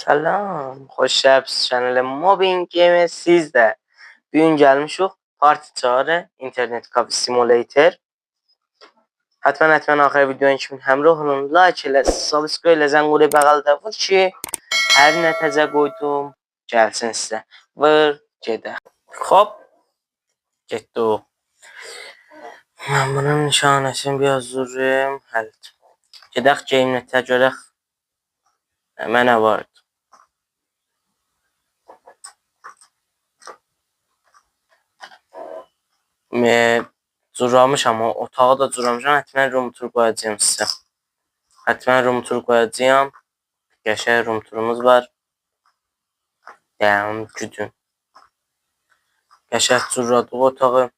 Salam, xoş gəlibsiz channel Mobbing Game sizdə. Bu gün gəlmişik Party Çağrı internet kafe simulator. Həttən axır videonun kimi həmrah olun, like elə, subscribe elə, zənguri bəğəldə vur ki, hər nə təzə qoydum gəlsin sizə. Vır, gedək. Hop, getdi o. Mən bunun nişanəsini bir yazırım. Həll. Gedək game-netə görək. Mənə vardı. Curamışam, otağı da curamışam. Həttən room tour qoyacağım sizə. Həttən room tour qoyacağım. Qəşəng room turumuz var. Yəni güdün. Qəşəng curladıq otağı.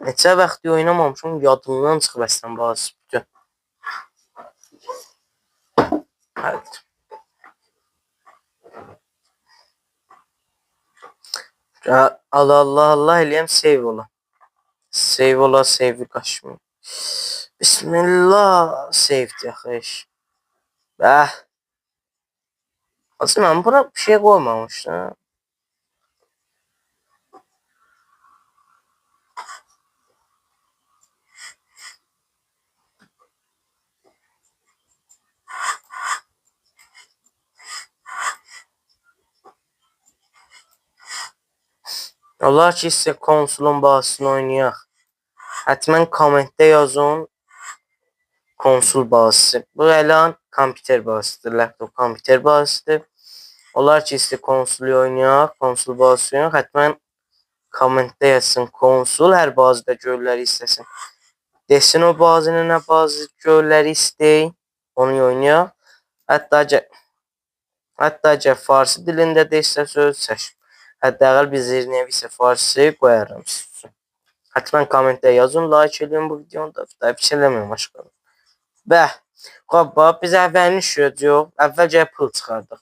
Neçə vaxt oynamamışam, yadımdan çıxıb əslən bazı bütün. Evet. Allah eləyəm, save ola. Save ola, save qaçmıyor. Bismillah, save deyək. Bəh. Aslında mən bura bir şey qoymamışdım. Olar ki, sizə konsolun bazısını oynayaq. Həttən kommentdə yazın. Konsol bazısı. Bu elan kompüter bazısıdır. Laptop kompüter bazısıdır. Olar ki, sizə konsolu oynayaq. Konsol bazısı oynayaq. Həttən kommentdə yazsın konsol. Hər bazıda gölləri istəsin. Desin o bazının nə bazı gölləri istəyin. Onu oynayaq. Hətta farsı dilində deyilsə söz çəşim. Hətta əgər biz nevisə farsı qoyarım sizə. Həttən kommentdə yazın, like edin bu videonu da. Bir şey eləməyin başqa. Bəh, bax, biz əvvəlini işləyəcək. Əvvəlcə pul çıxardıq.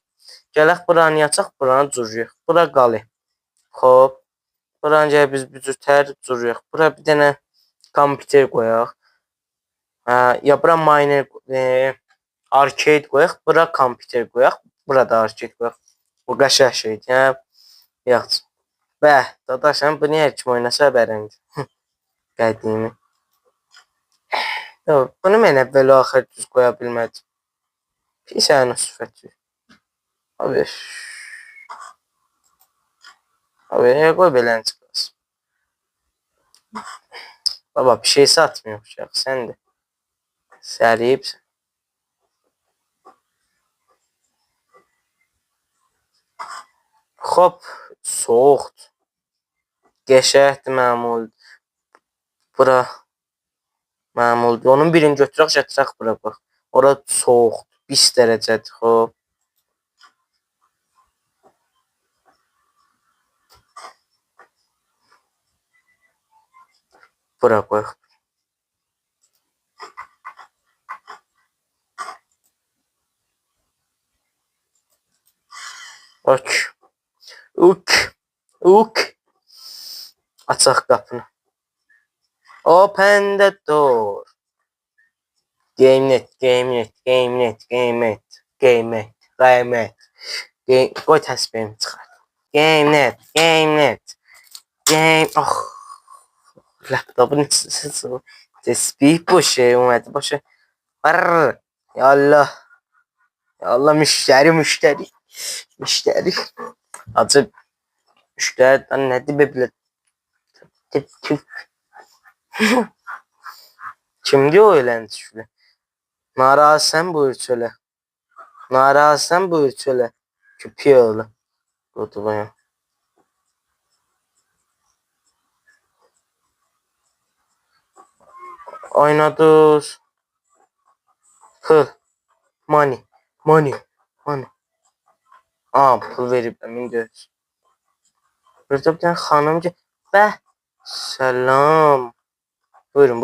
Gələk buranı açaq, buranı cürüyük. Bura qalıq. Hop. Buranı biz bücürtər cürüyük. Bura bir dənə kompüter qoyaq. Ya bura miner, arcade qoyaq. Bura kompüter qoyaq. Burada arcade qoyaq. Bu qəşəng şeydir. Yaxşı. Bəh, dadaşım, bu niyə kim oynasa bərəmdir. Qədimi. Bunu mən əvvəl axır düz qoya bilmədim. Pis sənin sifəti. Abi. Abi, qoy beləni çıxasın. Baba, bir şey satmıyor uşaq, sən də. Səriyibsən. Hop, soğuqdur. Qəşəngdir, məmuldur. Bura məmuldur. Onun birini götürək, gətirək bura bax. Ora soğuqdur. 5 dərəcədir, hop. Bura qoyaq. Uk. Açaq qapını. Open the door. Game-net. Qoy təsbihimi çıxar. Game-net. Laptopun təsbih boşu, ümumiyyətlə boşu. Ya Allah, müştəri. Acı, müştəridən nədir be bilə? Kimdir o eləndi şülə? Narazısən buyur çölə. Köpüyə oğlu. Qodulayım. Oynadır. Pul. Money. Pul verib, əmin deyil. Burada bir dənə xanım ki, bəh, salam. Buyurun.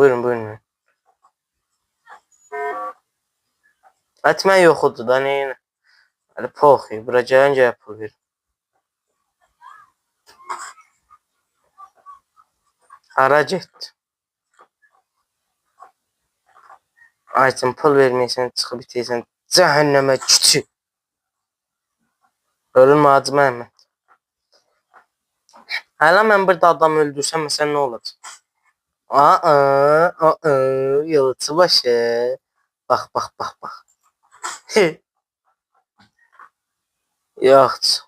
Mən yoxudur da, neyinə? Hələ poxi, bura gəlincə pul verir. Hara getdi? Ayçın pul verməyəsən, çıxıb itəysən cəhənnəmə küçü. Ölüm Hacı Məhəmməd. Hələ mən burada adam öldürsəm, məsələn, nə olacaq? Yılıçı başı. Bax, bax, bax, bax. Yox.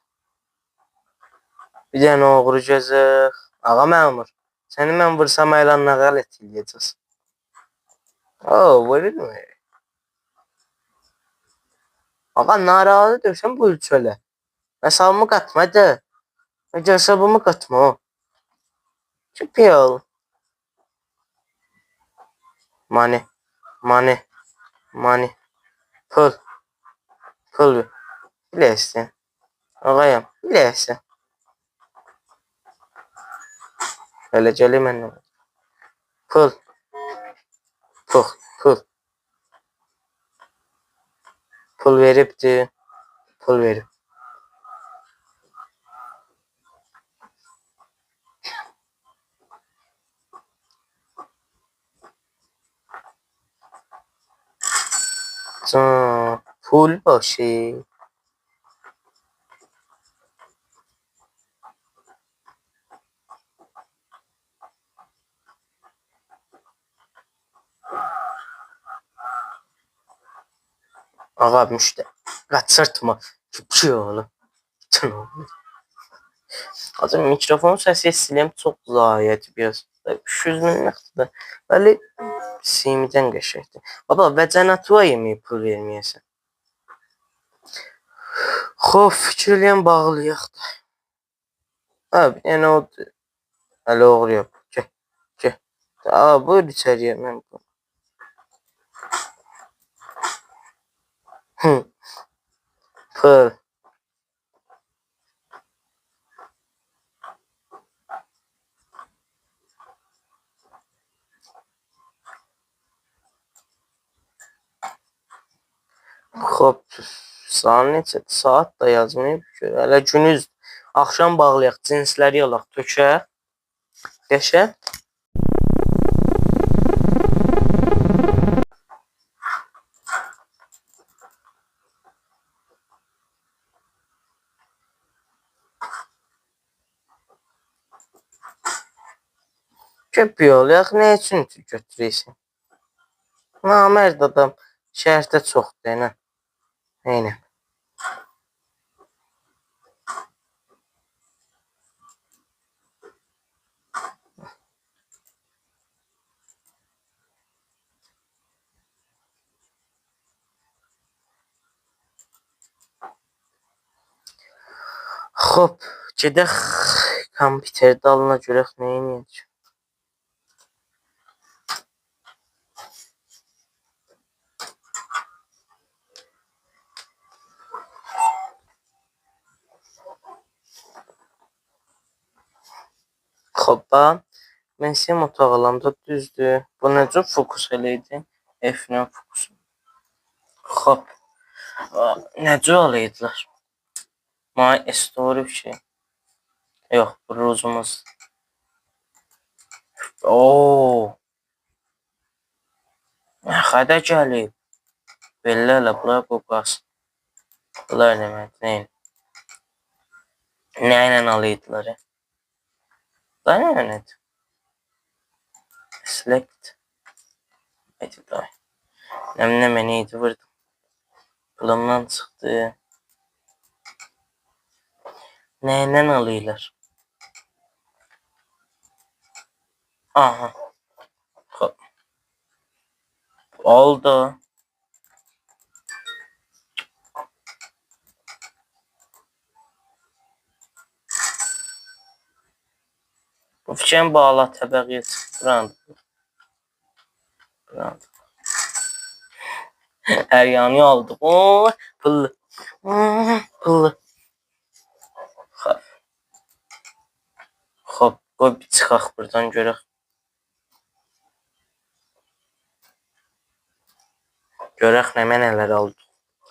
Bir dənə oğru gözük. Ağa məmur. Səni mən vursam əlanla qələt eləyəcəz. Vurur. Ağa narahat edirsən buyur çölə. Məsalımı qatmadı. Hesabımı qatma. Çıpıyol. Money. Money. Money. Pul. Pul. Bilirsən. Ağayım. Bilirsən. Elə gəlir məndən. Pul. Pul. Pul. Pul veribdi. Pul verib. Pul başı. Ağa müştə. Qaçırtma. Küçü oğlum. Hacı mikrofon səsi siləm çox zayət biraz. 300 min nəxtdir. Bəli simdən qəşəkdir. Baba vəcənatuva yeməyi pul verməyəsən. Xoş fikirləyən bağlayaq da. Yəni o hələ oğru yox. Gəl. Buyur içəriyə mən bu. Pul. Hop. Saat neçədir? Saat da yazmayıb ki. Hələ günüz. Axşam bağlayaq. Cinsləri yalaq. Tökək. Qəşək. Köp yol. Yax, nə üçün götürəysən? Namərd adam. Şəhərdə çoxdur, nə? Eynən. Hop, gedək kompüter dalına görək nə edəcək. Hoppa, mən sim otaq alanda düzdür. Bu necə fokus eləydi? F-lə fokus. Hop, necə alıydılar? My story bir şey. Yox, bu ruzumuz. Xədə gəlib. Bellələ, bunlar qoqas. Bunlar demək, neyin? Nə ilə alıydılar? Bunlar nə nədir? Select. Hadi day. Nə mənə idi vurdum. Plandan çıxdı. Nə ilə alıyırlar? Aha. Hop. Oldu. Bu fikrin bağla təbəqiyə çıxdıran. Hər yanı aldı. Pullu. Pullu. Hop, qoy bir çıxaq buradan görək. Görək nə mənələr aldı.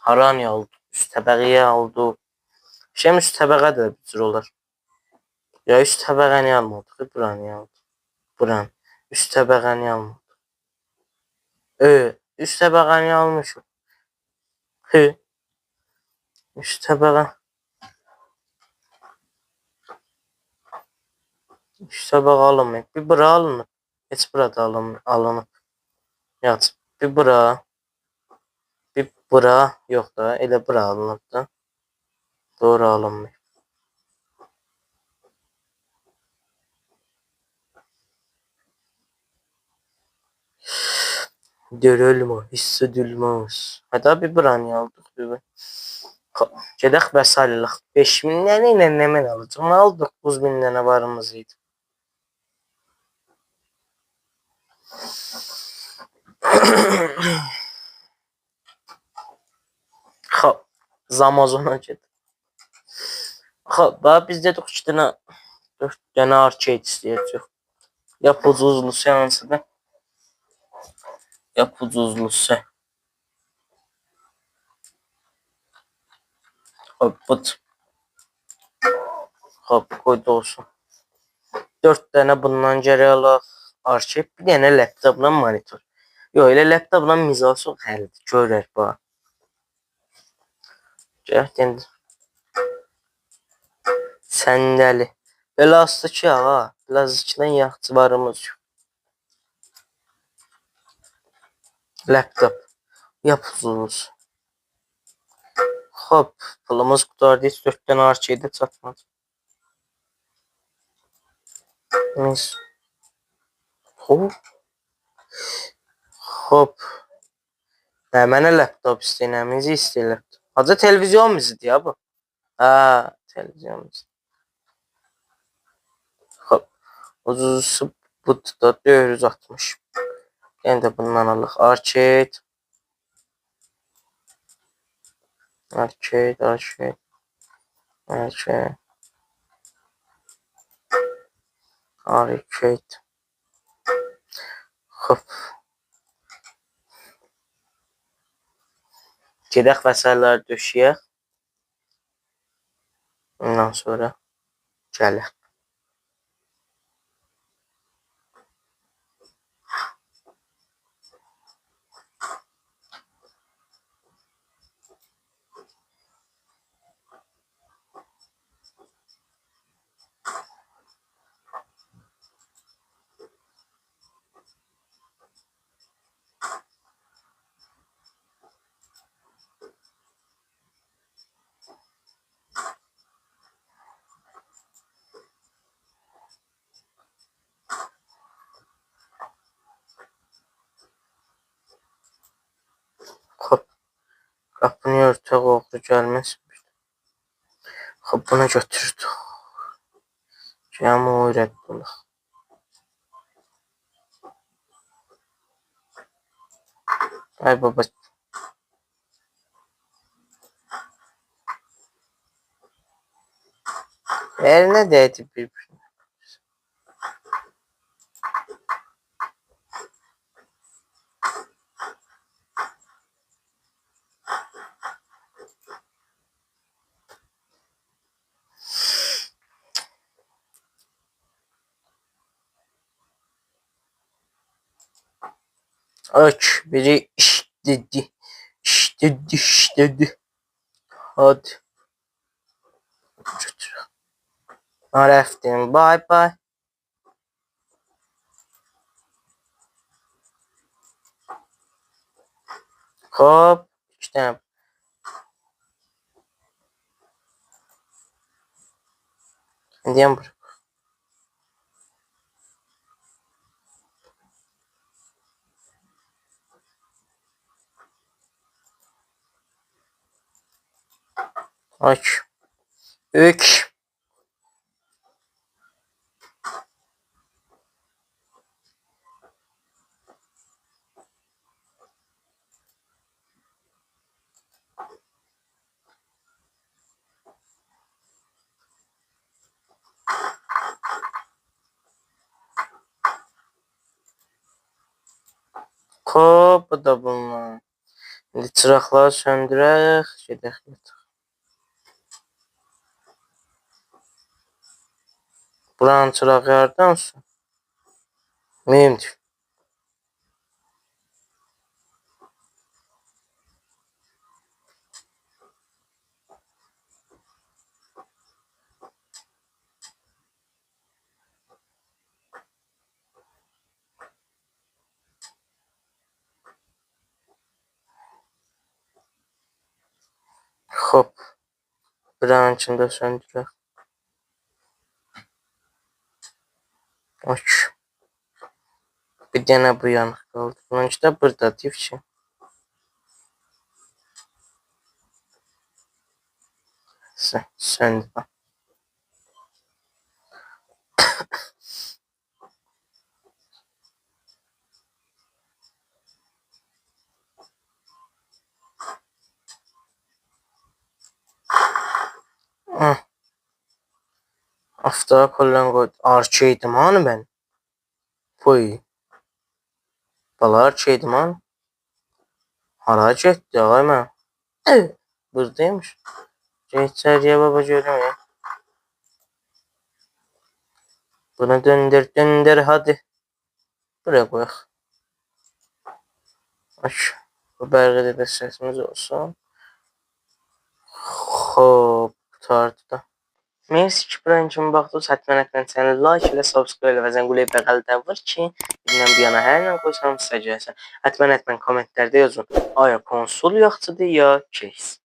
Harani aldı. Üst təbəqiyə aldı. Şeyim üst təbəqə də bir cür olar. Ya üst təbəqəni almadı. Buranı aldı. Buran. Üst təbəqəni almadı. üst təbəqəni almışıq. Hı. Üst təbəqə. Üst təbəqə alınmayıb. Bir bura alınıb. Heç burada alınıb. Yaz. Bir bura. Bir bura. Yox da. Elə bura alınıb da. Doğru alınmayıb. Dörülmə, hissedilməz. Hətta bir buranı aldıq. Gedək vəsailıq. 5000 dənə ilə nə mən alacağım? Aldıq 9000 dənə varımız idi. Xoş, Zamazona gedək. Xoş, biz dedik 2 dənə 4 dənə arcade istəyəcək. Yap ucuzlu seansıdır. Yap ucuzlusu. Hop, but. Hop, koydu olsun. 4 dənə bundan geri alaq. Arcade, bir dənə laptopla monitor. Yox, elə laptopla mizası xəlidir. Görək bax. Gəl, səndəli. Belə astı ki, ağa. Plastikdən yaxçılarımız yox. Laptop. Yap ucuz. Hop, pulumuz qutardı. Heç 4 dənə arcade çatmadı. Mis. Hop. Hop. Mənə laptop istəyirəm. Necə istəyir laptop? Hacı televizyon müzidir ya bu. Ha, televizyon müzidir. Hop. Ucuzusu bu da 460. Yəni də bundan alıq. Arcade. Arcade, arcade. Arcade. Arcade. Hop. Gedək vəsaitləri döşəyək. Ondan sonra gələk. Hop. Qapını örtək, oğru gəlməsin. Hop, bunu götürdük. Gəmi öyrətdik. Ay baba. Elinə dəydi bir-birinə. Aç, biri işledi. İşledi. Hadi. Götür. Rəftim, bye bye. Hop. 2 dənə. İndiyəm bura. Aç. 3. Hop, bu da bunlar. İndi çıraqları söndürək, gedək yataq. Buranın çırağı yardansa mühimdir. Bir an içində söndürək. Ok. Bir dənə bu yanıq qaldı. Bununki də buradadır ki. Söndü. Hafta kollan koydu. Arçeydim hanı ben? Koy. Bala arçeydim hanı? Harac etti ağay mən. Buradaymış. İçeriye baba görmüyor. Bunu döndür döndür hadi. Buraya koyaq. Bu bəlgədə də səsimiz olsun. Xoş, qutardı da. Merci ki buraya kimi baxdınız. Həttəmən channel like ilə subscribe və zəngulaya bəğəldə var ki, bizdən bir yana hər nə qoysam sizə gəlsin. Həttəmən kommentlərdə yazın. Aya konsol yaxşıdır ya case.